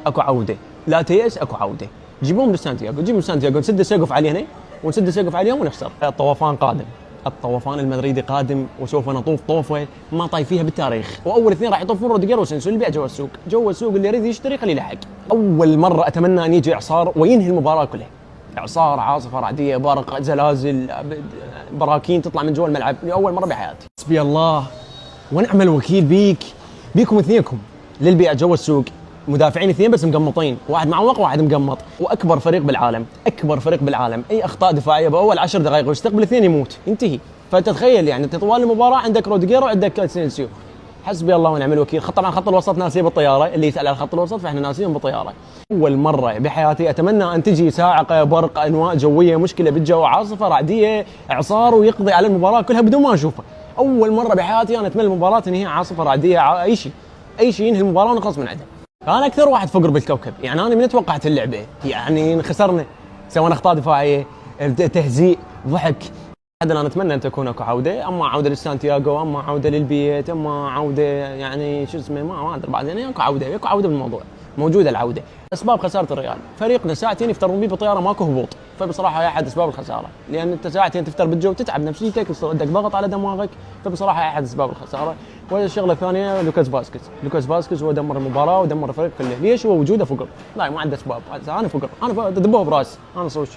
اكو عوده، لا تيأس، اكو عوده. جيبوهم لسانتياغو، جيبوا سانتياغو، نسد السقف علينا ونسد السقف عليهم ونخسر. الطوفان قادم، الطوفان المدريدي قادم، وسوف نطوف طوفه ما طاي فيها بالتاريخ. واول اثنين راح يطوفون روديجر وسنسو اللي بيع جوا السوق اللي يريد يشتري خليه يلحق. اول مره اتمنى ان يجي اعصار وينهي المباراه كلها. اعصار، عاصفه رعديه، برق، زلازل، براكين تطلع من جوا الملعب لاول مره بحياتي. حسبي الله ونعم الوكيل بيكم اثنينكم للبيع جوا السوق. مدافعين اثنين بس مقمطين، واحد معوق وواحد مقمط، واكبر فريق بالعالم، اكبر فريق بالعالم، اي اخطاء دفاعيه باول 10 دقائق ويستقبل اثنين يموت ينتهي. فتتخيل يعني انت طوال المباراه عندك روديجير وعندك اسينسيو. حسبي الله ونعم الوكيل. طبعا خط الوسط ناسيه بالطياره، اللي يسال على خط الوسط فاحنا ناسيهم بالطياره. اول مره بحياتي اتمنى ان تجي صاعقه، برق، انواء جويه، مشكله بالجو، عاصفه رعديه، اعصار، ويقضي على المباراه كلها بدون ما اشوفه. اول مره بحياتي انا اتمنى المباراه ان هي عاصفه رعديه، اي شيء ينهي المباراه ونخلص من عندها. انا اكثر واحد فقر بالكوكب، يعني انا من توقعت اللعبه، يعني خسرنا، سوينا اخطاء دفاعيه، تهزيء، ضحك. انا نتمنى ان تكون اكو عوده، اما عوده لسانتياغو، اما عوده للبيت، اما عوده يعني شو اسمه ما ادري بعدين. يعني اكو عوده بالموضوع، موجوده العوده. اسباب خساره الريال، فريقنا ساعتين يفترون بيه بالطياره ماكو هبوط، فبصراحه هي احد اسباب الخساره، لان انت ساعتين تفتر بالجو تتعب نفسيتك، يصير عندك ضغط على دماغك، فبصراحه هي احد اسباب الخساره. والشغله الثانيه لوكاس فاسكيز هو دمر المباراه ودمر الفريق كله. ليش؟ هو وجوده فقر، لا ما عنده اسباب. انا فقر، انا دبوه براس، انا صوش.